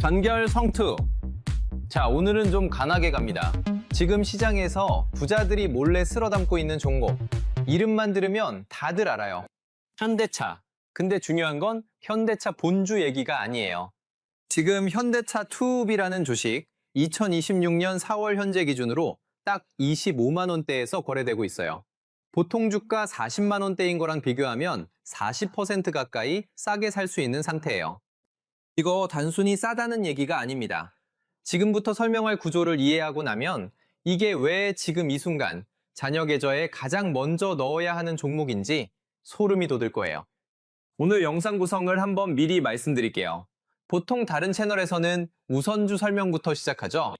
단결 성투. 자, 오늘은 좀 간하게 갑니다. 지금 시장에서 부자들이 몰래 쓸어 담고 있는 종목. 이름만 들으면 다들 알아요. 현대차. 근데 중요한 건 현대차 본주 얘기가 아니에요. 지금 현대차 투ub이라는 주식 2026년 4월 현재 기준으로 딱 25만 원대에서 거래되고 있어요. 보통 주가 40만 원대인 거랑 비교하면 40% 가까이 싸게 살 수 있는 상태예요. 이거 단순히 싸다는 얘기가 아닙니다. 지금부터 설명할 구조를 이해하고 나면 이게 왜 지금 이 순간 자녀 계좌에 가장 먼저 넣어야 하는 종목인지 소름이 돋을 거예요. 오늘 영상 구성을 한번 미리 말씀드릴게요. 보통 다른 채널에서는 우선주 설명부터 시작하죠.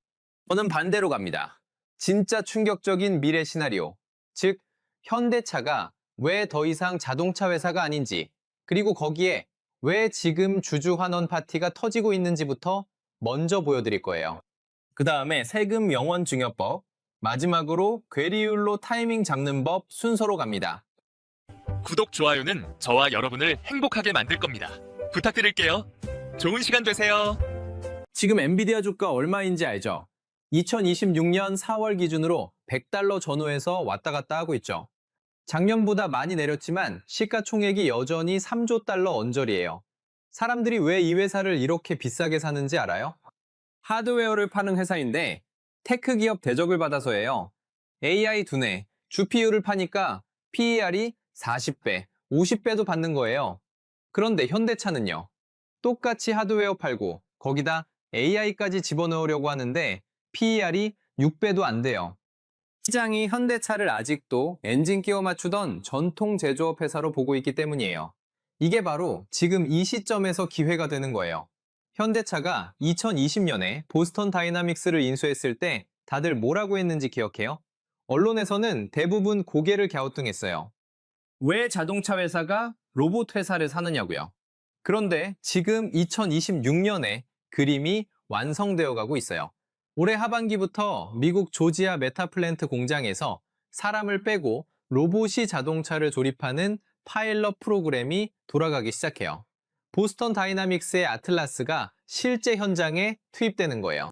저는 반대로 갑니다. 진짜 충격적인 미래 시나리오, 즉 현대차가 왜 더 이상 자동차 회사가 아닌지, 그리고 거기에 왜 지금 주주환원 파티가 터지고 있는지부터 먼저 보여드릴 거예요. 그 다음에 세금 영원 증여법, 마지막으로 괴리율로 타이밍 잡는 법 순서로 갑니다. 구독, 좋아요는 저와 여러분을 행복하게 만들 겁니다. 부탁드릴게요. 좋은 시간 되세요. 지금 엔비디아 주가 얼마인지 알죠? 2026년 4월 기준으로 100달러 전후에서 왔다 갔다 하고 있죠. 작년보다 많이 내렸지만 시가총액이 여전히 3조 달러 언저리예요. 사람들이 왜 이 회사를 이렇게 비싸게 사는지 알아요? 하드웨어를 파는 회사인데 테크 기업 대접을 받아서예요. AI 두뇌, GPU를 파니까 PER이 40배, 50배도 받는 거예요. 그런데 현대차는요. 똑같이 하드웨어 팔고 거기다 AI까지 집어넣으려고 하는데 PER이 6배도 안 돼요. 시장이 현대차를 아직도 엔진 끼워 맞추던 전통 제조업 회사로 보고 있기 때문이에요. 이게 바로 지금 이 시점에서 기회가 되는 거예요. 현대차가 2020년에 보스턴 다이나믹스를 인수했을 때 다들 뭐라고 했는지 기억해요? 언론에서는 대부분 고개를 갸우뚱했어요. 왜 자동차 회사가 로봇 회사를 사느냐고요. 그런데 지금 2026년에 그림이 완성되어 가고 있어요. 올해 하반기부터 미국 조지아 메타플랜트 공장에서 사람을 빼고 로봇이 자동차를 조립하는 파일럿 프로그램이 돌아가기 시작해요. 보스턴 다이나믹스의 아틀라스가 실제 현장에 투입되는 거예요.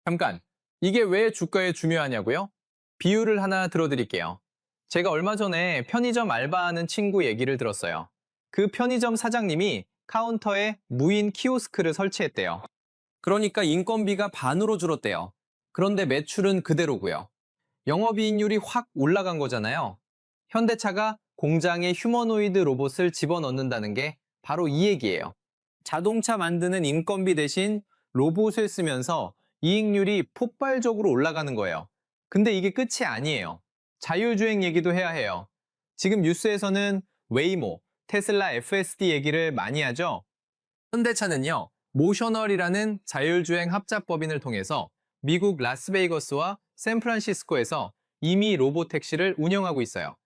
잠깐, 이게 왜 주가에 중요하냐고요? 비유를 하나 들어드릴게요. 제가 얼마 전에 편의점 알바하는 친구 얘기를 들었어요. 그 편의점 사장님이 카운터에 무인 키오스크를 설치했대요. 그러니까 인건비가 반으로 줄었대요. 그런데 매출은 그대로고요. 영업이익률이 확 올라간 거잖아요. 현대차가 공장에 휴머노이드 로봇을 집어넣는다는 게 바로 이 얘기예요. 자동차 만드는 인건비 대신 로봇을 쓰면서 이익률이 폭발적으로 올라가는 거예요. 근데 이게 끝이 아니에요. 자율주행 얘기도 해야 해요. 지금 뉴스에서는 웨이모, 테슬라 FSD 얘기를 많이 하죠. 현대차는요. 모셔널이라는 자율주행 합작법인을 통해서 미국 라스베이거스와 샌프란시스코에서 이미 로봇택시를 운영하고 있어요.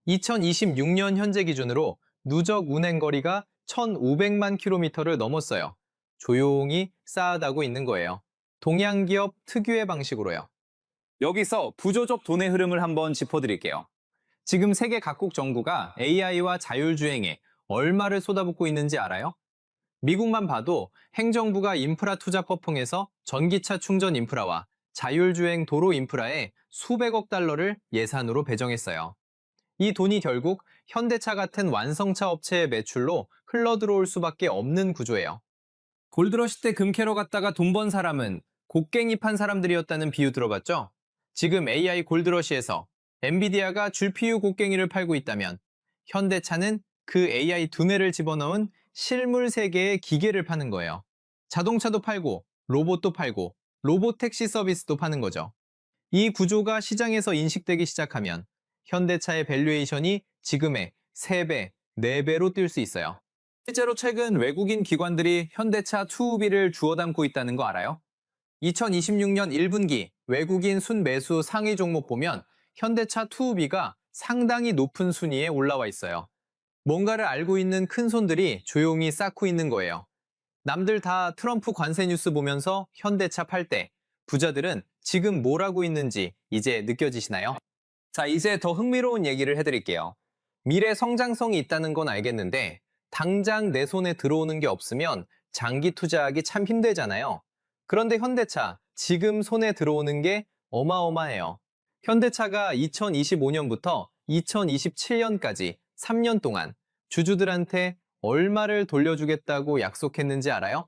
2026년 현재 기준으로 누적 운행 거리가 1,500만 킬로미터를 넘었어요. 조용히 쌓아가고 있는 거예요. 동양기업 특유의 방식으로요. 여기서 부조적 돈의 흐름을 한번 짚어드릴게요. 지금 세계 각국 정부가 AI와 자율주행에 얼마를 쏟아붓고 있는지 알아요? 미국만 봐도 행정부가 인프라 투자 퍼풍에서 전기차 충전 인프라와 자율주행 도로 인프라에 수백억 달러를 예산으로 배정했어요. 이 돈이 결국 현대차 같은 완성차 업체의 매출로 흘러들어올 수밖에 없는 구조예요. 골드러시 때 금 캐러 갔다가 돈 번 사람은 곡괭이 판 사람들이었다는 비유 들어봤죠? 지금 AI 골드러시에서 엔비디아가 GPU 곡괭이를 팔고 있다면 현대차는 그 AI 두뇌를 집어넣은 실물 세계의 기계를 파는 거예요. 자동차도 팔고 로봇도 팔고 로봇 택시 서비스도 파는 거죠. 이 구조가 시장에서 인식되기 시작하면 현대차의 밸류에이션이 지금의 3배, 4배로 뛸 수 있어요. 실제로 최근 외국인 기관들이 현대차 투우비를 주워 담고 있다는 거 알아요? 2026년 1분기 외국인 순매수 상위 종목 보면 현대차 투우비가 상당히 높은 순위에 올라와 있어요. 뭔가를 알고 있는 큰 손들이 조용히 쌓고 있는 거예요. 남들 다 트럼프 관세 뉴스 보면서 현대차 팔 때 부자들은 지금 뭘 하고 있는지 이제 느껴지시나요? 자, 이제 더 흥미로운 얘기를 해드릴게요. 미래 성장성이 있다는 건 알겠는데 당장 내 손에 들어오는 게 없으면 장기 투자하기 참 힘들잖아요. 그런데 현대차, 지금 손에 들어오는 게 어마어마해요. 현대차가 2025년부터 2027년까지 3년 동안 주주들한테 얼마를 돌려주겠다고 약속했는지 알아요?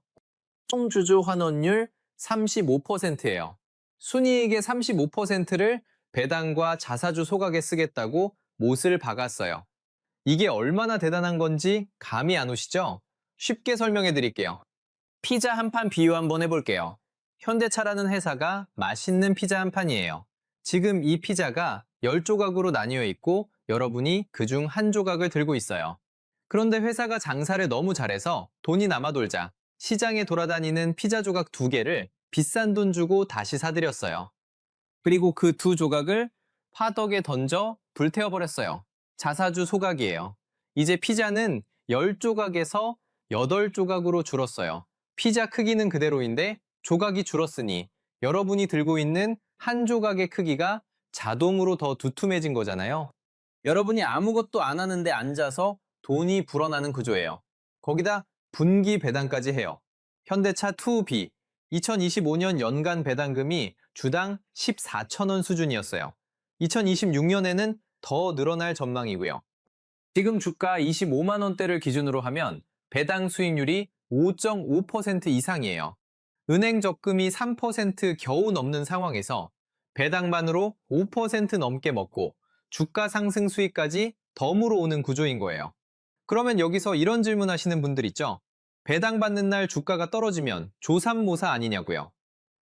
총 주주 환원율 35%예요. 순이익의 35%를 배당과 자사주 소각에 쓰겠다고 못을 박았어요. 이게 얼마나 대단한 건지 감이 안 오시죠? 쉽게 설명해 드릴게요. 피자 한 판 비유 한번 해볼게요. 현대차라는 회사가 맛있는 피자 한 판이에요. 지금 이 피자가 10조각으로 나뉘어 있고 여러분이 그중 한 조각을 들고 있어요. 그런데 회사가 장사를 너무 잘해서 돈이 남아 돌자 시장에 돌아다니는 피자 조각 2개를 비싼 돈 주고 다시 사들였어요. 그리고 그 2조각을 화덕에 던져 불태워버렸어요. 자사주 소각이에요. 이제 피자는 10조각에서 8조각으로 줄었어요. 피자 크기는 그대로인데 조각이 줄었으니 여러분이 들고 있는 한 조각의 크기가 자동으로 더 두툼해진 거잖아요. 여러분이 아무것도 안 하는데 앉아서 돈이 불어나는 구조예요. 거기다 분기 배당까지 해요. 현대차 2B 2025년 연간 배당금이 주당 14,000원 수준이었어요. 2026년에는 더 늘어날 전망이고요. 지금 주가 25만 원대를 기준으로 하면 배당 수익률이 5.5% 이상이에요. 은행 적금이 3% 겨우 넘는 상황에서 배당만으로 5% 넘게 먹고 주가 상승 수익까지 덤으로 오는 구조인 거예요. 그러면 여기서 이런 질문 하시는 분들 있죠? 배당 받는 날 주가가 떨어지면 조삼모사 아니냐고요.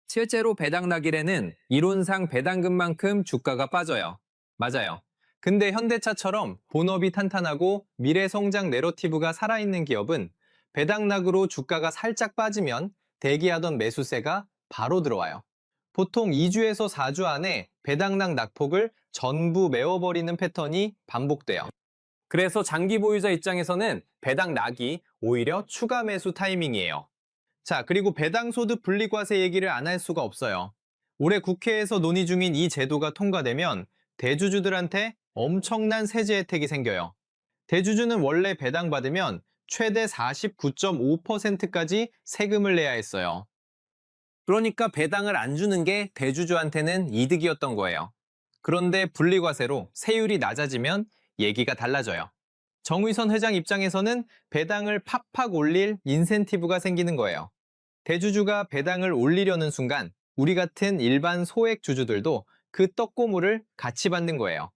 실제로 배당 나길에는 이론상 배당금만큼 주가가 빠져요. 맞아요. 근데 현대차처럼 본업이 탄탄하고 미래 성장 내러티브가 살아있는 기업은 배당락으로 주가가 살짝 빠지면 대기하던 매수세가 바로 들어와요. 보통 2주에서 4주 안에 배당락 낙폭을 전부 메워버리는 패턴이 반복돼요. 그래서 장기 보유자 입장에서는 배당락이 오히려 추가 매수 타이밍이에요. 자, 그리고 배당소득 분리과세 얘기를 안 할 수가 없어요. 올해 국회에서 논의 중인 이 제도가 통과되면 대주주들한테 엄청난 세제 혜택이 생겨요. 대주주는 원래 배당받으면 최대 49.5%까지 세금을 내야 했어요. 그러니까 배당을 안 주는 게 대주주한테는 이득이었던 거예요. 그런데 분리과세로 세율이 낮아지면 얘기가 달라져요. 정의선 회장 입장에서는 배당을 팍팍 올릴 인센티브가 생기는 거예요. 대주주가 배당을 올리려는 순간 우리 같은 일반 소액 주주들도 그 떡고물을 같이 받는 거예요.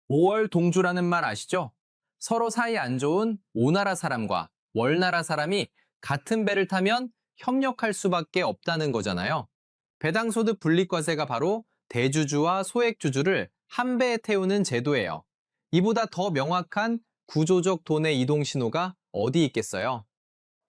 5월 동주라는 말 아시죠? 서로 사이 안 좋은 오나라 사람과 월나라 사람이 같은 배를 타면 협력할 수밖에 없다는 거잖아요. 배당소득 분리과세가 바로 대주주와 소액주주를 한 배에 태우는 제도예요. 이보다 더 명확한 구조적 돈의 이동 신호가 어디 있겠어요?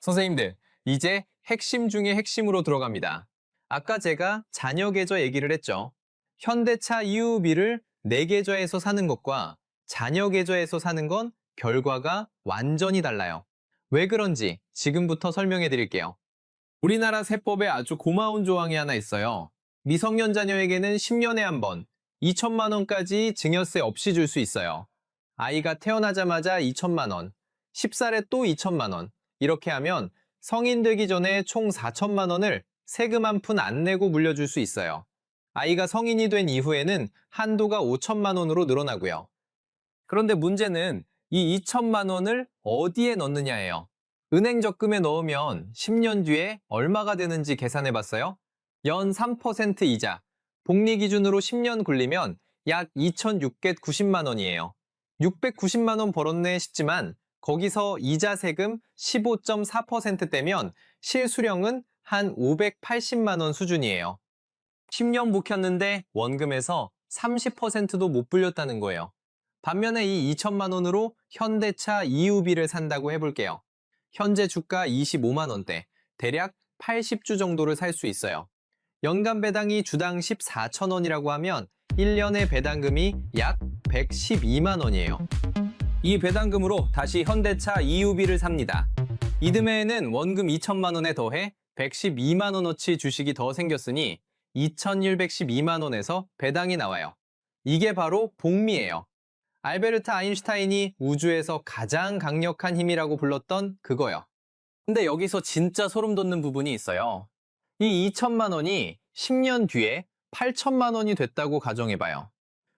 선생님들, 이제 핵심 중에 핵심으로 들어갑니다. 아까 제가 자녀 계좌 얘기를 했죠. 현대차 EUB를 내 계좌에서 사는 것과 자녀 계좌에서 사는 건 결과가 완전히 달라요. 왜 그런지 지금부터 설명해 드릴게요. 우리나라 세법에 아주 고마운 조항이 하나 있어요. 미성년 자녀에게는 10년에 한 번 2천만 원까지 증여세 없이 줄 수 있어요. 아이가 태어나자마자 2천만 원, 10살에 또 2천만 원. 이렇게 하면 성인 되기 전에 총 4천만 원을 세금 한 푼 안 내고 물려줄 수 있어요. 아이가 성인이 된 이후에는 한도가 5천만 원으로 늘어나고요. 그런데 문제는 이 2천만 원을 어디에 넣느냐예요. 은행 적금에 넣으면 10년 뒤에 얼마가 되는지 계산해 봤어요? 연 3% 이자, 복리 기준으로 10년 굴리면 약 2,690만 원이에요. 690만 원 벌었네 싶지만 거기서 이자 세금 15.4%대면 실수령은 한 580만 원 수준이에요. 10년 묵혔는데 원금에서 30%도 못 불렸다는 거예요. 반면에 이 2천만 원으로 현대차 EUB를 산다고 해볼게요. 현재 주가 25만 원대, 대략 80주 정도를 살 수 있어요. 연간 배당이 주당 14천 원이라고 하면 1년의 배당금이 약 112만 원이에요. 이 배당금으로 다시 현대차 EUB를 삽니다. 이듬해에는 원금 2천만 원에 더해 112만 원어치 주식이 더 생겼으니 2,112만 원에서 배당이 나와요. 이게 바로 복리예요. 알베르트 아인슈타인이 우주에서 가장 강력한 힘이라고 불렀던 그거요. 근데 여기서 진짜 소름 돋는 부분이 있어요. 이 2천만 원이 10년 뒤에 8천만 원이 됐다고 가정해봐요.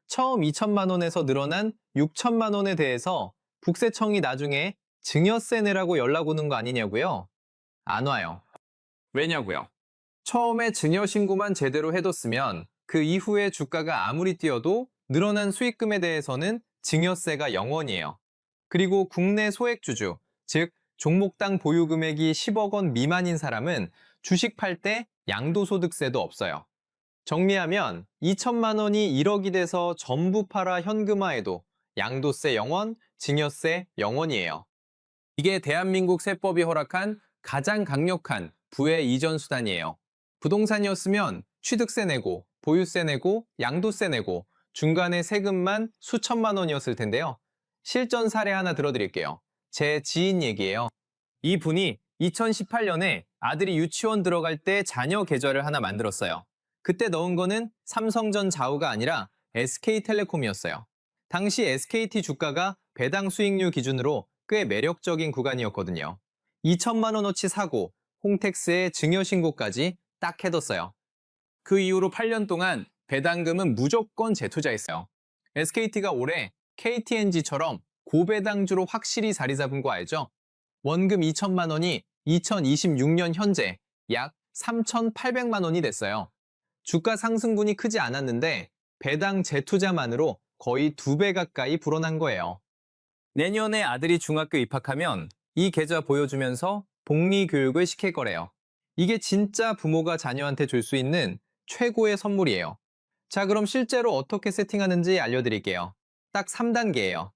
처음 2천만 원에서 늘어난 6천만 원에 대해서 국세청이 나중에 증여세 내라고 연락 오는 거 아니냐고요? 안 와요. 왜냐고요? 처음에 증여 신고만 제대로 해뒀으면 그 이후에 주가가 아무리 뛰어도 늘어난 수익금에 대해서는 증여세가 0원이에요. 그리고 국내 소액주주, 즉 종목당 보유 금액이 10억 원 미만인 사람은 주식 팔 때 양도소득세도 없어요. 정리하면 2천만 원이 1억이 돼서 전부 팔아 현금화해도 양도세 0원, 증여세 0원이에요. 이게 대한민국 세법이 허락한 가장 강력한 부의 이전 수단이에요. 부동산이었으면 취득세 내고, 보유세 내고, 양도세 내고, 중간에 세금만 수천만 원이었을 텐데요. 실전 사례 하나 들어드릴게요. 제 지인 얘기예요. 이분이 2018년에 아들이 유치원 들어갈 때 자녀 계좌를 하나 만들었어요. 그때 넣은 거는 삼성전 자우가 아니라 SK텔레콤이었어요. 당시 SKT 주가가 배당 수익률 기준으로 꽤 매력적인 구간이었거든요. 2천만 원어치 사고 홈택스에 증여 신고까지 딱 해뒀어요. 그 이후로 8년 동안 배당금은 무조건 재투자했어요. SKT가 올해 KTNG처럼 고배당주로 확실히 자리 잡은 거 알죠? 원금 2천만 원이 2026년 현재 약 3,800만 원이 됐어요. 주가 상승분이 크지 않았는데 배당 재투자만으로 거의 2배 가까이 불어난 거예요. 내년에 아들이 중학교 입학하면 이 계좌 보여주면서 복리 교육을 시킬 거래요. 이게 진짜 부모가 자녀한테 줄 수 있는 최고의 선물이에요. 자, 그럼 실제로 어떻게 세팅하는지 알려드릴게요. 딱 3단계예요.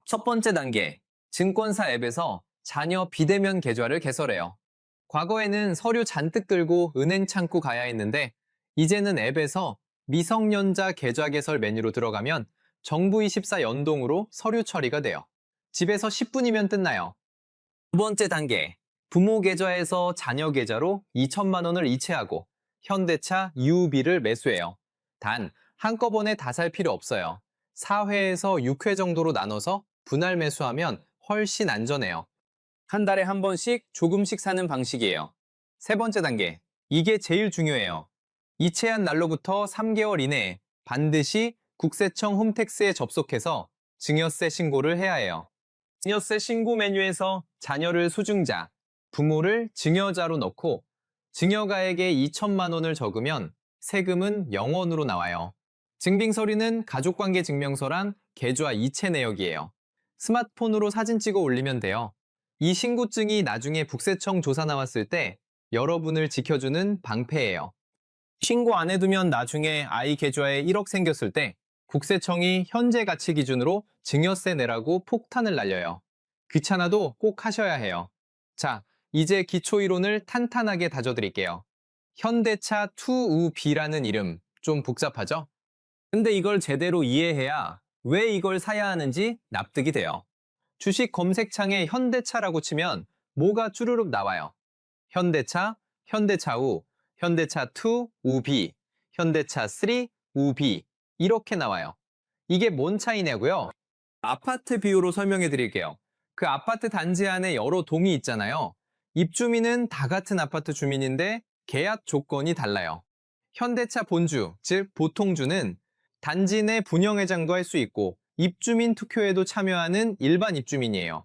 첫 번째 단계, 증권사 앱에서 자녀 비대면 계좌를 개설해요. 과거에는 서류 잔뜩 들고 은행 창구 가야 했는데 이제는 앱에서 미성년자 계좌 개설 메뉴로 들어가면 정부24 연동으로 서류 처리가 돼요. 집에서 10분이면 끝나요. 두 번째 단계, 부모 계좌에서 자녀 계좌로 2천만 원을 이체하고 현대차 UB를 매수해요. 단, 한꺼번에 다 살 필요 없어요. 4회에서 6회 정도로 나눠서 분할 매수하면 훨씬 안전해요. 한 달에 한 번씩 조금씩 사는 방식이에요. 세 번째 단계, 이게 제일 중요해요. 이체한 날로부터 3개월 이내에 반드시 국세청 홈택스에 접속해서 증여세 신고를 해야 해요. 증여세 신고 메뉴에서 자녀를 수증자, 부모를 증여자로 넣고 증여가액에 2천만 원을 적으면 세금은 0원으로 나와요. 증빙서류는 가족관계 증명서랑 계좌 이체 내역이에요. 스마트폰으로 사진 찍어 올리면 돼요. 이 신고증이 나중에 국세청 조사 나왔을 때 여러분을 지켜주는 방패예요. 신고 안 해두면 나중에 아이 계좌에 1억 생겼을 때 국세청이 현재 가치 기준으로 증여세 내라고 폭탄을 날려요. 귀찮아도 꼭 하셔야 해요. 자, 이제 기초이론을 탄탄하게 다져드릴게요. 현대차 투우비라는 이름, 좀 복잡하죠? 근데 이걸 제대로 이해해야 왜 이걸 사야 하는지 납득이 돼요. 주식 검색창에 현대차라고 치면 뭐가 쭈루룩 나와요. 현대차, 현대차우, 현대차2 우비, 현대차3 우비 이렇게 나와요. 이게 뭔 차이냐고요? 아파트 비유로 설명해 드릴게요. 그 아파트 단지 안에 여러 동이 있잖아요. 입주민은 다 같은 아파트 주민인데 계약 조건이 달라요. 현대차 본주, 즉 보통주는 단지 내 분영회장도 할 수 있고 입주민 투표에도 참여하는 일반 입주민이에요.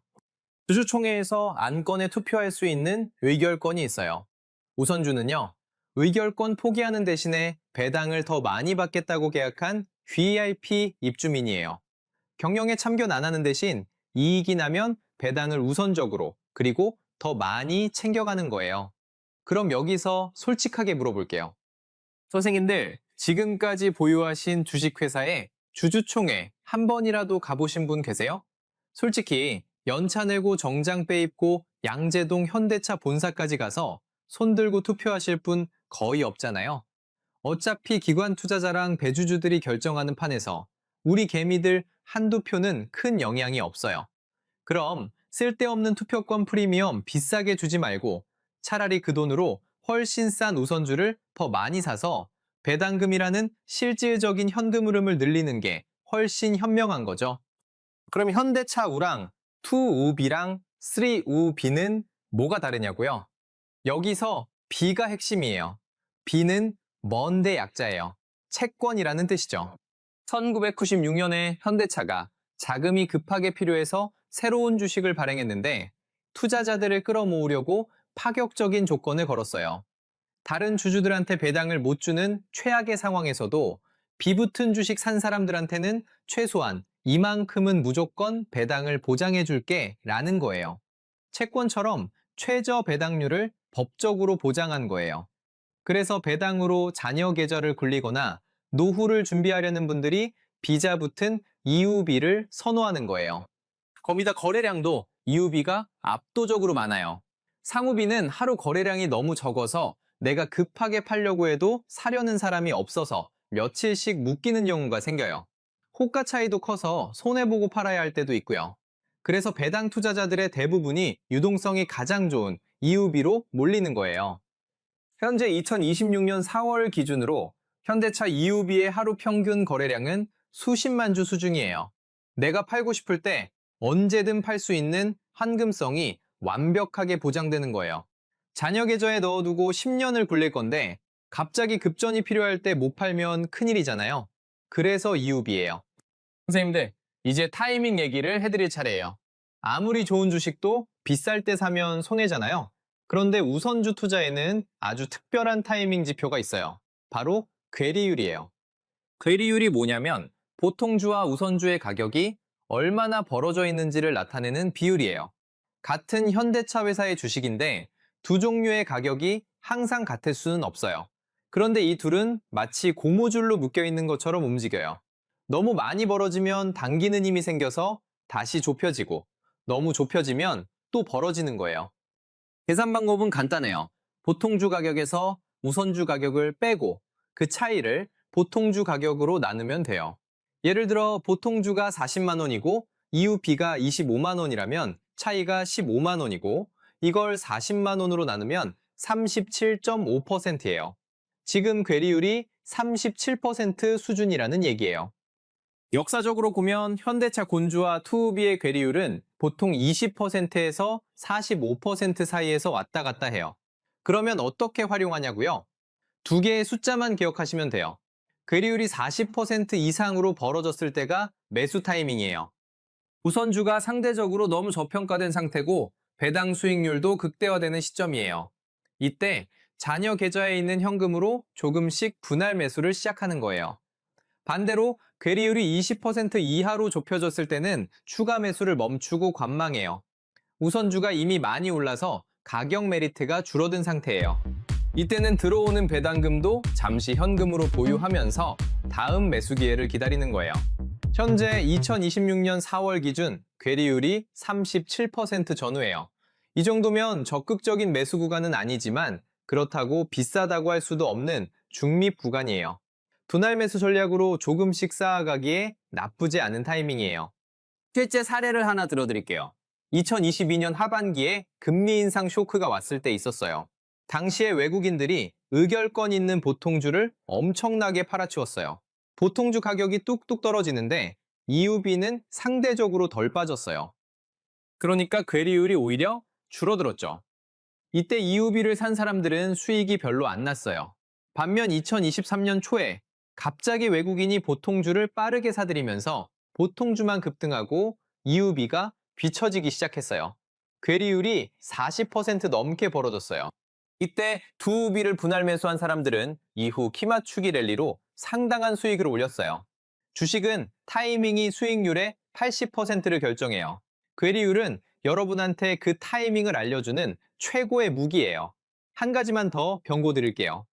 주주총회에서 안건에 투표할 수 있는 의결권이 있어요. 우선주는요, 의결권 포기하는 대신에 배당을 더 많이 받겠다고 계약한 VIP 입주민이에요. 경영에 참견 안 하는 대신 이익이 나면 배당을 우선적으로 그리고 더 많이 챙겨가는 거예요. 그럼 여기서 솔직하게 물어볼게요. 선생님들, 지금까지 보유하신 주식회사에 주주총회 한 번이라도 가보신 분 계세요? 솔직히 연차 내고 정장 빼입고 양재동 현대차 본사까지 가서 손들고 투표하실 분 거의 없잖아요. 어차피 기관 투자자랑 배주주들이 결정하는 판에서 우리 개미들 한두 표는 큰 영향이 없어요. 그럼 쓸데없는 투표권 프리미엄 비싸게 주지 말고 차라리 그 돈으로 훨씬 싼 우선주를 더 많이 사서 배당금이라는 실질적인 현금 흐름을 늘리는 게 훨씬 현명한 거죠. 그럼 현대차 우랑 2우비랑 3우비는 뭐가 다르냐고요? 여기서 B가 핵심이에요. B는 먼데 약자예요. 채권이라는 뜻이죠. 1996년에 현대차가 자금이 급하게 필요해서 새로운 주식을 발행했는데 투자자들을 끌어모으려고 파격적인 조건을 걸었어요. 다른 주주들한테 배당을 못 주는 최악의 상황에서도 비붙은 주식 산 사람들한테는 최소한 이만큼은 무조건 배당을 보장해 줄게 라는 거예요. 채권처럼 최저 배당률을 법적으로 보장한 거예요. 그래서 배당으로 자녀 계좌를 굴리거나 노후를 준비하려는 분들이 비자 붙은 EUB를 선호하는 거예요. 거기다 거래량도 EUB가 압도적으로 많아요. 상우비는 하루 거래량이 너무 적어서 내가 급하게 팔려고 해도 사려는 사람이 없어서 며칠씩 묶이는 경우가 생겨요. 호가 차이도 커서 손해보고 팔아야 할 때도 있고요. 그래서 배당 투자자들의 대부분이 유동성이 가장 좋은 EUB로 몰리는 거예요. 현재 2026년 4월 기준으로 현대차 EUB의 하루 평균 거래량은 수십만 주 수준이에요. 내가 팔고 싶을 때 언제든 팔 수 있는 환금성이 완벽하게 보장되는 거예요. 자녀 계좌에 넣어두고 10년을 굴릴 건데 갑자기 급전이 필요할 때 못 팔면 큰일이잖아요. 그래서 EUB예요. 선생님들, 이제 타이밍 얘기를 해드릴 차례예요. 아무리 좋은 주식도 비쌀 때 사면 손해잖아요. 그런데 우선주 투자에는 아주 특별한 타이밍 지표가 있어요. 바로 괴리율이에요. 괴리율이 뭐냐면 보통주와 우선주의 가격이 얼마나 벌어져 있는지를 나타내는 비율이에요. 같은 현대차 회사의 주식인데 두 종류의 가격이 항상 같을 수는 없어요. 그런데 이 둘은 마치 고무줄로 묶여 있는 것처럼 움직여요. 너무 많이 벌어지면 당기는 힘이 생겨서 다시 좁혀지고 너무 좁혀지면 또 벌어지는 거예요. 계산 방법은 간단해요. 보통주 가격에서 우선주 가격을 빼고 그 차이를 보통주 가격으로 나누면 돼요. 예를 들어 보통주가 40만 원이고 EUB가 25만 원이라면 차이가 15만 원이고 이걸 40만 원으로 나누면 37.5%예요. 지금 괴리율이 37% 수준이라는 얘기예요. 역사적으로 보면 현대차 곤주와 투우비의 괴리율은 보통 20%에서 45% 사이에서 왔다 갔다 해요. 그러면 어떻게 활용하냐고요? 두 개의 숫자만 기억하시면 돼요. 괴리율이 40% 이상으로 벌어졌을 때가 매수 타이밍이에요. 우선주가 상대적으로 너무 저평가된 상태고 배당 수익률도 극대화되는 시점이에요. 이때 자녀 계좌에 있는 현금으로 조금씩 분할 매수를 시작하는 거예요. 반대로 괴리율이 20% 이하로 좁혀졌을 때는 추가 매수를 멈추고 관망해요. 우선주가 이미 많이 올라서 가격 메리트가 줄어든 상태예요. 이때는 들어오는 배당금도 잠시 현금으로 보유하면서 다음 매수 기회를 기다리는 거예요. 현재 2026년 4월 기준 괴리율이 37% 전후예요. 이 정도면 적극적인 매수 구간은 아니지만 그렇다고 비싸다고 할 수도 없는 중립 구간이에요. 분할 매수 전략으로 조금씩 쌓아가기에 나쁘지 않은 타이밍이에요. 실제 사례를 하나 들어드릴게요. 2022년 하반기에 금리 인상 쇼크가 왔을 때 있었어요. 당시에 외국인들이 의결권 있는 보통주를 엄청나게 팔아치웠어요. 보통주 가격이 뚝뚝 떨어지는데 EUB는 상대적으로 덜 빠졌어요. 그러니까 괴리율이 오히려 줄어들었죠. 이때 EUB를 산 사람들은 수익이 별로 안 났어요. 반면 2023년 초에 갑자기 외국인이 보통주를 빠르게 사들이면서 보통주만 급등하고 EUB가 뒤처지기 시작했어요. 괴리율이 40% 넘게 벌어졌어요. 이때 두 우비를 분할 매수한 사람들은 이후 키맞추기 랠리로 상당한 수익을 올렸어요. 주식은 타이밍이 수익률의 80%를 결정해요. 괴리율은 여러분한테 그 타이밍을 알려주는 최고의 무기예요. 한 가지만 더 경고드릴게요.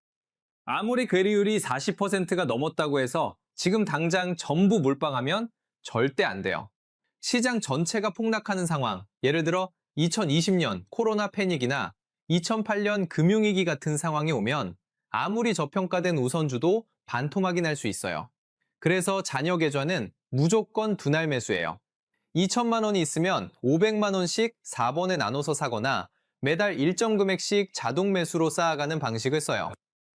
아무리 괴리율이 40%가 넘었다고 해서 지금 당장 전부 몰빵하면 절대 안 돼요. 시장 전체가 폭락하는 상황, 예를 들어 2020년 코로나 패닉이나 2008년 금융위기 같은 상황이 오면 아무리 저평가된 우선주도 반토막이 날 수 있어요. 그래서 자녀 계좌는 무조건 분할 매수예요. 2천만 원이 있으면 500만 원씩 4번에 나눠서 사거나 매달 일정 금액씩 자동 매수로 쌓아가는 방식을 써요.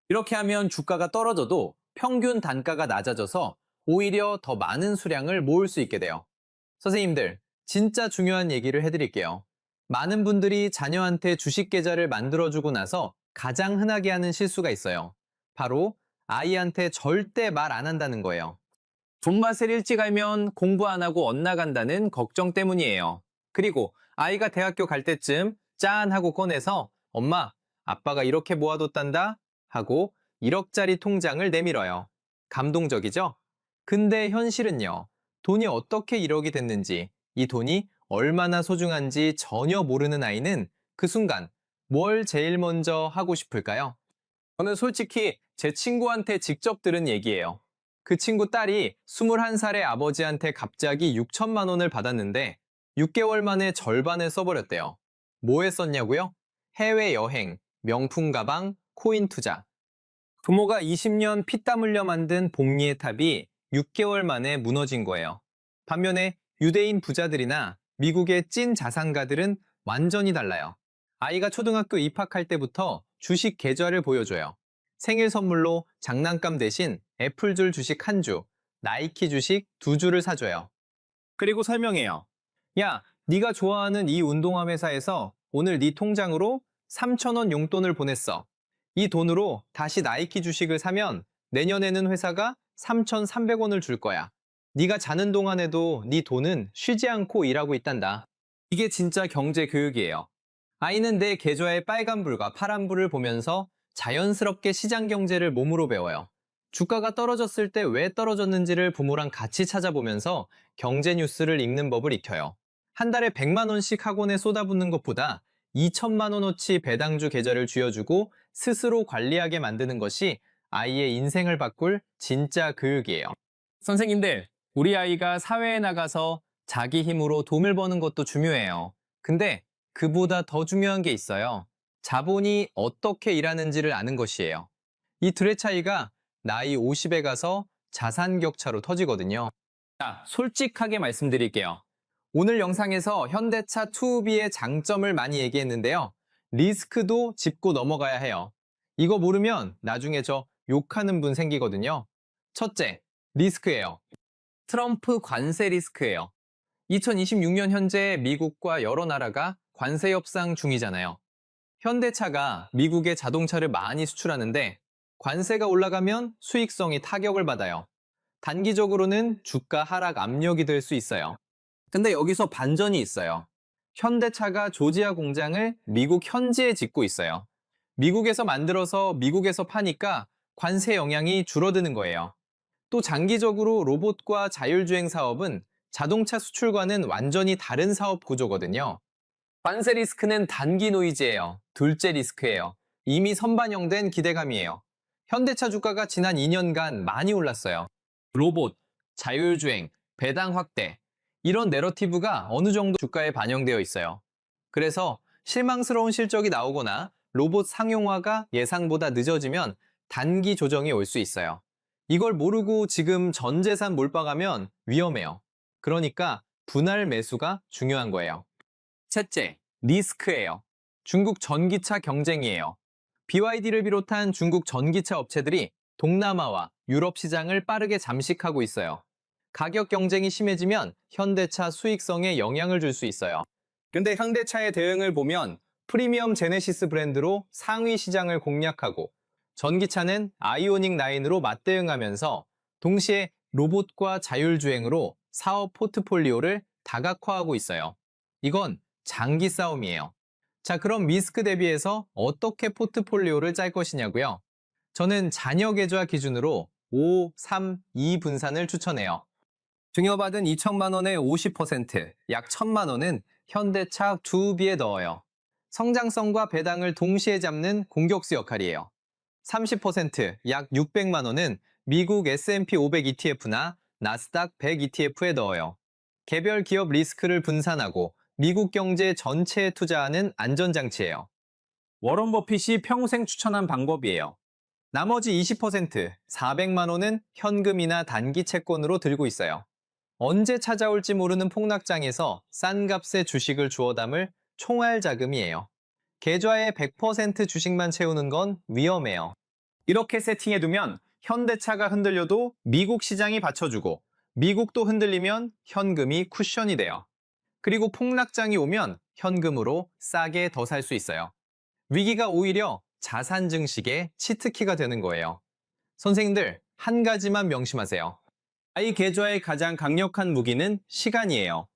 이렇게 하면 주가가 떨어져도 평균 단가가 낮아져서 오히려 더 많은 수량을 모을 수 있게 돼요. 선생님들, 진짜 중요한 얘기를 해드릴게요. 많은 분들이 자녀한테 주식 계좌를 만들어주고 나서 가장 흔하게 하는 실수가 있어요. 바로 아이한테 절대 말 안 한다는 거예요. 돈맛을 일찍 알면 공부 안 하고 엇나간다는 걱정 때문이에요. 그리고 아이가 대학교 갈 때쯤 짠 하고 꺼내서 엄마, 아빠가 이렇게 모아뒀단다 하고 1억짜리 통장을 내밀어요. 감동적이죠? 근데 현실은요. 돈이 어떻게 1억이 됐는지, 이 돈이 얼마나 소중한지 전혀 모르는 아이는 그 순간 뭘 제일 먼저 하고 싶을까요? 저는 솔직히 제 친구한테 직접 들은 얘기예요. 그 친구 딸이 21살의 아버지한테 갑자기 6천만 원을 받았는데 6개월 만에 절반을 써버렸대요. 뭐에 썼냐고요? 해외여행, 명품 가방, 코인 투자. 부모가 20년 피땀 흘려 만든 복리의 탑이 6개월 만에 무너진 거예요. 반면에 유대인 부자들이나 미국의 찐 자산가들은 완전히 달라요. 아이가 초등학교 입학할 때부터 주식 계좌를 보여줘요. 생일 선물로 장난감 대신 애플줄 주식 한 주, 나이키 주식 두 주를 사줘요. 그리고 설명해요. 야, 네가 좋아하는 이 운동화 회사에서 오늘 네 통장으로 3,000원 용돈을 보냈어. 이 돈으로 다시 나이키 주식을 사면 내년에는 회사가 3,300원을 줄 거야. 네가 자는 동안에도 네 돈은 쉬지 않고 일하고 있단다. 이게 진짜 경제 교육이에요. 아이는 내 계좌의 빨간불과 파란불을 보면서 자연스럽게 시장 경제를 몸으로 배워요. 주가가 떨어졌을 때 왜 떨어졌는지를 부모랑 같이 찾아보면서 경제 뉴스를 읽는 법을 익혀요. 한 달에 100만 원씩 학원에 쏟아붓는 것보다 2천만 원어치 배당주 계좌를 쥐어주고 스스로 관리하게 만드는 것이 아이의 인생을 바꿀 진짜 교육이에요. 선생님들, 우리 아이가 사회에 나가서 자기 힘으로 돈을 버는 것도 중요해요. 근데 그보다 더 중요한 게 있어요. 자본이 어떻게 일하는지를 아는 것이에요. 이 둘의 차이가 나이 50에 가서 자산 격차로 터지거든요. 자, 솔직하게 말씀드릴게요. 오늘 영상에서 현대차 투우비의 장점을 많이 얘기했는데요. 리스크도 짚고 넘어가야 해요. 이거 모르면 나중에 저 욕하는 분 생기거든요. 첫째, 리스크예요. 트럼프 관세 리스크예요. 2026년 현재 미국과 여러 나라가 관세 협상 중이잖아요. 현대차가 미국에 자동차를 많이 수출하는데 관세가 올라가면 수익성이 타격을 받아요. 단기적으로는 주가 하락 압력이 될 수 있어요. 근데 여기서 반전이 있어요. 현대차가 조지아 공장을 미국 현지에 짓고 있어요. 미국에서 만들어서 미국에서 파니까 관세 영향이 줄어드는 거예요. 또 장기적으로 로봇과 자율주행 사업은 자동차 수출과는 완전히 다른 사업 구조거든요. 관세 리스크는 단기 노이즈예요. 둘째 리스크예요. 이미 선반영된 기대감이에요. 현대차 주가가 지난 2년간 많이 올랐어요. 로봇, 자율주행, 배당 확대, 이런 내러티브가 어느 정도 주가에 반영되어 있어요. 그래서 실망스러운 실적이 나오거나 로봇 상용화가 예상보다 늦어지면 단기 조정이 올 수 있어요. 이걸 모르고 지금 전 재산 몰빵하면 위험해요. 그러니까 분할 매수가 중요한 거예요. 셋째, 리스크예요. 중국 전기차 경쟁이에요. BYD를 비롯한 중국 전기차 업체들이 동남아와 유럽 시장을 빠르게 잠식하고 있어요. 가격 경쟁이 심해지면 현대차 수익성에 영향을 줄 수 있어요. 근데 현대차의 대응을 보면 프리미엄 제네시스 브랜드로 상위 시장을 공략하고 전기차는 아이오닉 9으로 맞대응하면서 동시에 로봇과 자율주행으로 사업 포트폴리오를 다각화하고 있어요. 이건 장기 싸움이에요. 자, 그럼 리스크 대비해서 어떻게 포트폴리오를 짤 것이냐고요? 저는 자녀 계좌 기준으로 5, 3, 2 분산을 추천해요. 증여받은 2천만 원의 50%, 약 1천만 원은 현대차 투우비에 넣어요. 성장성과 배당을 동시에 잡는 공격수 역할이에요. 30%, 약 600만 원은 미국 S&P 500 ETF나 나스닥 100 ETF에 넣어요. 개별 기업 리스크를 분산하고 미국 경제 전체에 투자하는 안전장치예요. 워런 버핏이 평생 추천한 방법이에요. 나머지 20%, 400만 원은 현금이나 단기 채권으로 들고 있어요. 언제 찾아올지 모르는 폭락장에서 싼 값에 주식을 주워 담을 총알 자금이에요. 계좌에 100% 주식만 채우는 건 위험해요. 이렇게 세팅해두면 현대차가 흔들려도 미국 시장이 받쳐주고 미국도 흔들리면 현금이 쿠션이 돼요. 그리고 폭락장이 오면 현금으로 싸게 더 살 수 있어요. 위기가 오히려 자산 증식의 치트키가 되는 거예요. 선생님들, 한 가지만 명심하세요. 아이 계좌의 가장 강력한 무기는 시간이에요.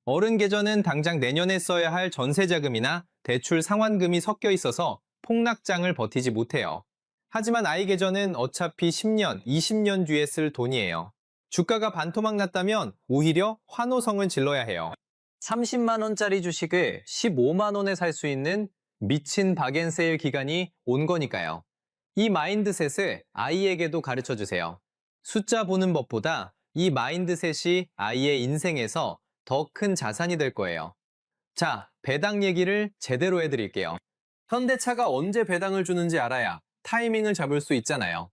어른 계좌는 당장 내년에 써야 할 전세 자금이나 대출 상환금이 섞여 있어서 폭락장을 버티지 못해요. 하지만 아이 계좌는 어차피 10년, 20년 뒤에 쓸 돈이에요. 주가가 반토막 났다면 오히려 환호성을 질러야 해요. 30만 원짜리 주식을 15만 원에 살 수 있는 미친 박앤세일 기간이 온 거니까요. 이 마인드셋을 아이에게도 가르쳐 주세요. 숫자 보는 법보다 이 마인드셋이 아이의 인생에서 더 큰 자산이 될 거예요. 자, 배당 얘기를 제대로 해드릴게요. 현대차가 언제 배당을 주는지 알아야 타이밍을 잡을 수 있잖아요.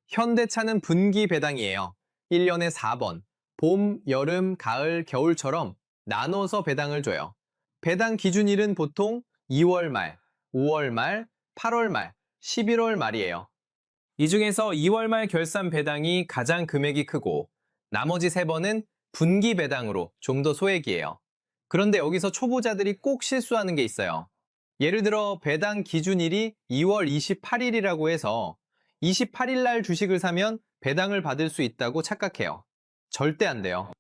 현대차는 분기 배당이에요. 1년에 4번, 봄, 여름, 가을, 겨울처럼 나눠서 배당을 줘요. 배당 기준일은 보통 2월 말, 5월 말, 8월 말, 11월 말이에요. 이 중에서 2월 말 결산 배당이 가장 금액이 크고 나머지 3번은 분기 배당으로 좀 더 소액이에요. 그런데 여기서 초보자들이 꼭 실수하는 게 있어요. 예를 들어 배당 기준일이 2월 28일이라고 해서 28일 날 주식을 사면 배당을 받을 수 있다고 착각해요. 절대 안 돼요.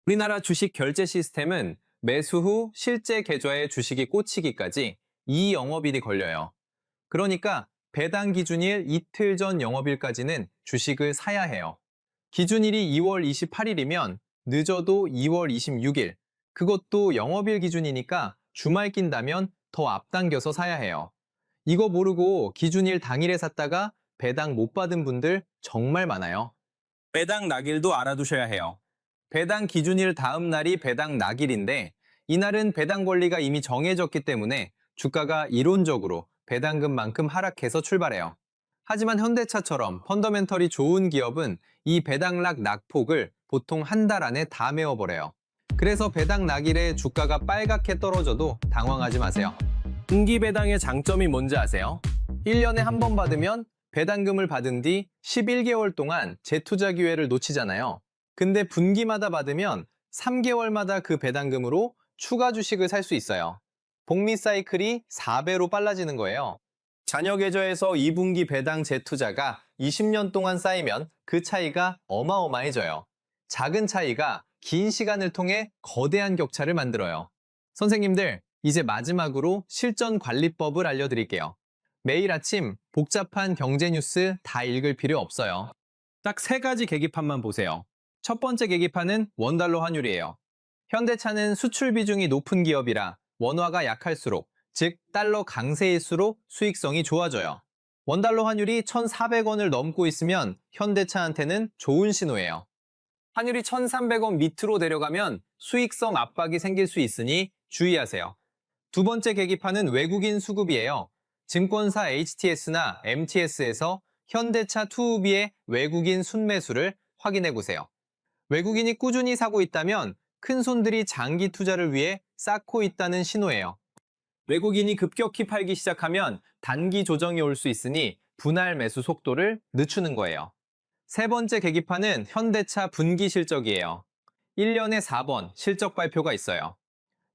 우리나라 주식 결제 시스템은 매수 후 실제 계좌에 주식이 꽂히기까지 2영업일이 걸려요. 그러니까 배당 기준일 이틀 전 영업일까지는 주식을 사야 해요. 기준일이 2월 28일이면 늦어도 2월 26일, 그것도 영업일 기준이니까 주말 낀다면 더 앞당겨서 사야 해요. 이거 모르고 기준일 당일에 샀다가 배당 못 받은 분들 정말 많아요. 배당 낙일도 알아두셔야 해요. 배당 기준일 다음 날이 배당 낙일인데 이날은 배당 권리가 이미 정해졌기 때문에 주가가 이론적으로 배당금만큼 하락해서 출발해요. 하지만 현대차처럼 펀더멘털이 좋은 기업은 이 배당락 낙폭을 보통 한 달 안에 다 메워버려요. 그래서 배당 낙일에 주가가 빨갛게 떨어져도 당황하지 마세요. 분기 배당의 장점이 뭔지 아세요? 1년에 한 번 받으면 배당금을 받은 뒤 11개월 동안 재투자 기회를 놓치잖아요. 근데 분기마다 받으면 3개월마다 그 배당금으로 추가 주식을 살 수 있어요. 복리 사이클이 4배로 빨라지는 거예요. 자녀 계좌에서 2분기 배당 재투자가 20년 동안 쌓이면 그 차이가 어마어마해져요. 작은 차이가 긴 시간을 통해 거대한 격차를 만들어요. 선생님들, 이제 마지막으로 실전 관리법을 알려드릴게요. 매일 아침 복잡한 경제 뉴스 다 읽을 필요 없어요. 딱 3가지 계기판만 보세요. 첫 번째 계기판은 원달러 환율이에요. 현대차는 수출 비중이 높은 기업이라 원화가 약할수록, 즉 달러 강세일수록 수익성이 좋아져요. 원달러 환율이 1,400원을 넘고 있으면 현대차한테는 좋은 신호예요. 환율이 1,300원 밑으로 내려가면 수익성 압박이 생길 수 있으니 주의하세요. 두 번째 계기판은 외국인 수급이에요. 증권사 HTS나 MTS에서 현대차 투우비의 외국인 순매수를 확인해 보세요. 외국인이 꾸준히 사고 있다면 큰 손들이 장기 투자를 위해 쌓고 있다는 신호예요. 외국인이 급격히 팔기 시작하면 단기 조정이 올 수 있으니 분할 매수 속도를 늦추는 거예요. 세 번째 계기판은 현대차 분기 실적이에요. 1년에 4번 실적 발표가 있어요.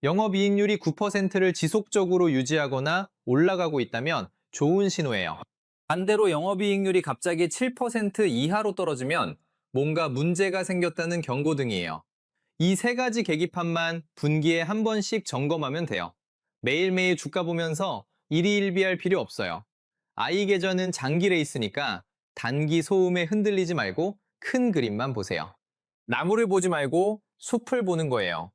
영업이익률이 9%를 지속적으로 유지하거나 올라가고 있다면 좋은 신호예요. 반대로 영업이익률이 갑자기 7% 이하로 떨어지면 뭔가 문제가 생겼다는 경고등이에요. 이 3가지 계기판만 분기에 한 번씩 점검하면 돼요. 매일매일 주가 보면서 일희일비할 필요 없어요. 아이 계좌는 장기 레이스니까 단기 소음에 흔들리지 말고 큰 그림만 보세요. 나무를 보지 말고 숲을 보는 거예요.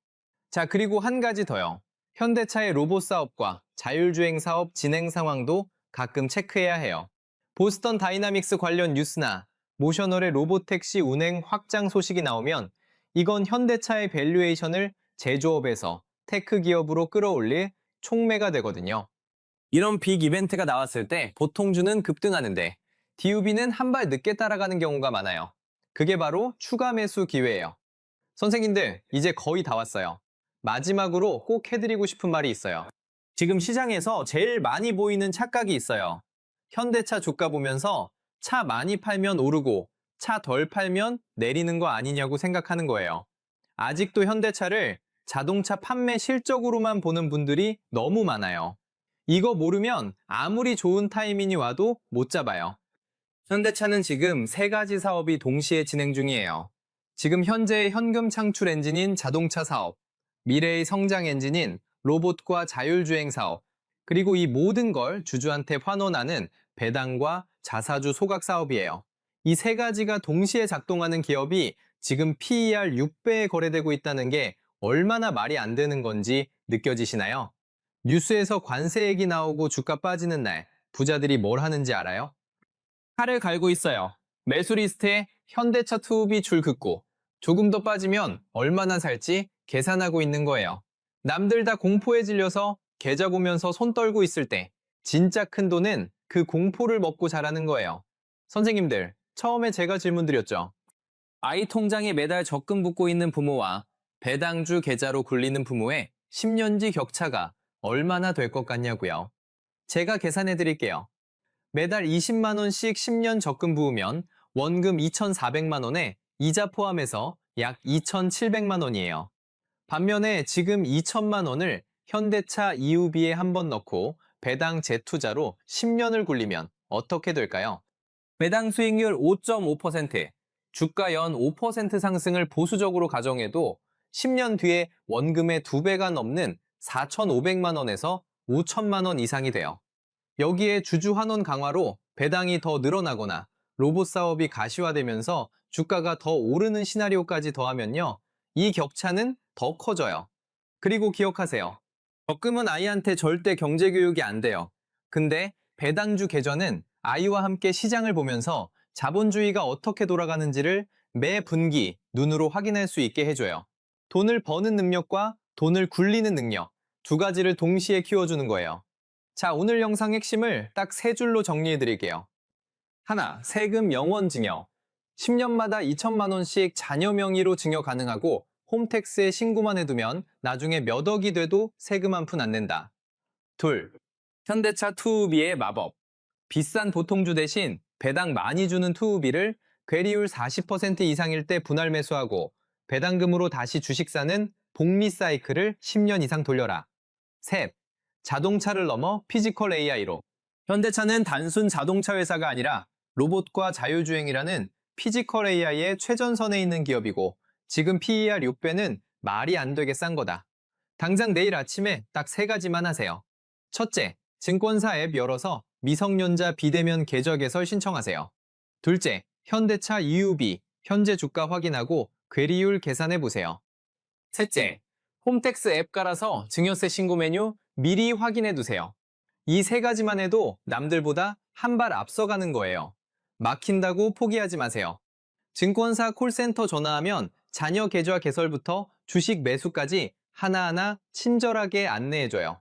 자, 그리고 한 가지 더요. 현대차의 로봇 사업과 자율주행 사업 진행 상황도 가끔 체크해야 해요. 보스턴 다이나믹스 관련 뉴스나 모셔널의 로봇택시 운행 확장 소식이 나오면 이건 현대차의 밸류에이션을 제조업에서 테크 기업으로 끌어올릴 촉매가 되거든요. 이런 빅 이벤트가 나왔을 때 보통 주는 급등하는데 DUB는 한 발 늦게 따라가는 경우가 많아요. 그게 바로 추가 매수 기회예요. 선생님들, 이제 거의 다 왔어요. 마지막으로 꼭 해드리고 싶은 말이 있어요. 지금 시장에서 제일 많이 보이는 착각이 있어요. 현대차 주가 보면서 차 많이 팔면 오르고 차 덜 팔면 내리는 거 아니냐고 생각하는 거예요. 아직도 현대차를 자동차 판매 실적으로만 보는 분들이 너무 많아요. 이거 모르면 아무리 좋은 타이밍이 와도 못 잡아요. 현대차는 지금 세 가지 사업이 동시에 진행 중이에요. 지금 현재의 현금 창출 엔진인 자동차 사업, 미래의 성장 엔진인 로봇과 자율주행 사업, 그리고 이 모든 걸 주주한테 환원하는 배당과 자사주 소각 사업이에요. 이 세 가지가 동시에 작동하는 기업이 지금 PER 6배에 거래되고 있다는 게 얼마나 말이 안 되는 건지 느껴지시나요? 뉴스에서 관세 얘기 나오고 주가 빠지는 날 부자들이 뭘 하는지 알아요? 칼을 갈고 있어요. 매수 리스트에 현대차 투비 줄 긋고 조금 더 빠지면 얼마나 살지 계산하고 있는 거예요. 남들 다 공포에 질려서 계좌 보면서 손 떨고 있을 때 진짜 큰 돈은 그 공포를 먹고 자라는 거예요. 선생님들, 처음에 제가 질문 드렸죠. 아이 통장에 매달 적금 붓고 있는 부모와 배당주 계좌로 굴리는 부모의 10년지 격차가 얼마나 될 것 같냐고요. 제가 계산해 드릴게요. 매달 20만 원씩 10년 적금 부으면 원금 2,400만 원에 이자 포함해서 약 2,700만 원이에요. 반면에 지금 2천만 원을 현대차 EUB에 한번 넣고 배당 재투자로 10년을 굴리면 어떻게 될까요? 배당 수익률 5.5%, 주가 연 5% 상승을 보수적으로 가정해도 10년 뒤에 원금의 2배가 넘는 4,500만 원에서 5천만 원 이상이 돼요. 여기에 주주 환원 강화로 배당이 더 늘어나거나 로봇 사업이 가시화되면서 주가가 더 오르는 시나리오까지 더하면요. 이 격차는 더 커져요. 그리고 기억하세요. 적금은 아이한테 절대 경제교육이 안 돼요. 근데 배당주 계좌는 아이와 함께 시장을 보면서 자본주의가 어떻게 돌아가는지를 매 분기 눈으로 확인할 수 있게 해줘요. 돈을 버는 능력과 돈을 굴리는 능력, 두 가지를 동시에 키워주는 거예요. 자, 오늘 영상 핵심을 딱 세 줄로 정리해 드릴게요. 하나, 세금 영원 증여. 10년마다 2천만 원씩 자녀 명의로 증여 가능하고 홈택스에 신고만 해두면 나중에 몇 억이 돼도 세금 한 푼 안 낸다. 둘, 현대차 투우비의 마법. 비싼 보통주 대신 배당 많이 주는 투우비를 괴리율 40% 이상일 때 분할 매수하고 배당금으로 다시 주식 사는 복리 사이클을 10년 이상 돌려라. 셋, 자동차를 넘어 피지컬 AI로. 현대차는 단순 자동차 회사가 아니라 로봇과 자율주행이라는 피지컬 AI의 최전선에 있는 기업이고 지금 PER 6배는 말이 안 되게 싼 거다. 당장 내일 아침에 딱 세 가지만 하세요. 첫째, 증권사 앱 열어서 미성년자 비대면 계좌 개설 신청하세요. 둘째, 현대차 EUB 현재 주가 확인하고 괴리율 계산해 보세요. 셋째, 홈택스 앱 깔아서 증여세 신고 메뉴 미리 확인해 두세요. 이 세 가지만 해도 남들보다 한 발 앞서가는 거예요. 막힌다고 포기하지 마세요. 증권사 콜센터 전화하면 자녀 계좌 개설부터 주식 매수까지 하나하나 친절하게 안내해줘요.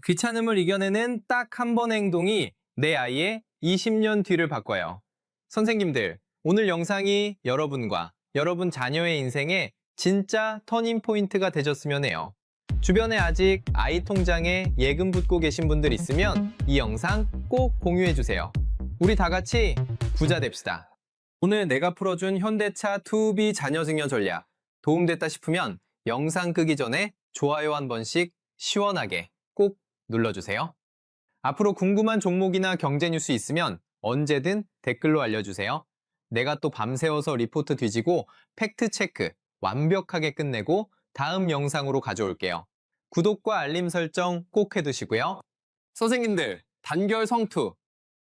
귀찮음을 이겨내는 딱 한 번의 행동이 내 아이의 20년 뒤를 바꿔요. 선생님들, 오늘 영상이 여러분과 여러분 자녀의 인생에 진짜 터닝 포인트가 되셨으면 해요. 주변에 아직 아이 통장에 예금 붓고 계신 분들 있으면 이 영상 꼭 공유해주세요. 우리 다 같이 부자 됩시다. 오늘 내가 풀어준 현대차 투비 자녀 증여 전략 도움됐다 싶으면 영상 끄기 전에 좋아요 한 번씩 시원하게 꼭 눌러주세요. 앞으로 궁금한 종목이나 경제 뉴스 있으면 언제든 댓글로 알려주세요. 내가 또 밤새워서 리포트 뒤지고 팩트 체크 완벽하게 끝내고 다음 영상으로 가져올게요. 구독과 알림 설정 꼭 해두시고요. 선생님들, 단결 성투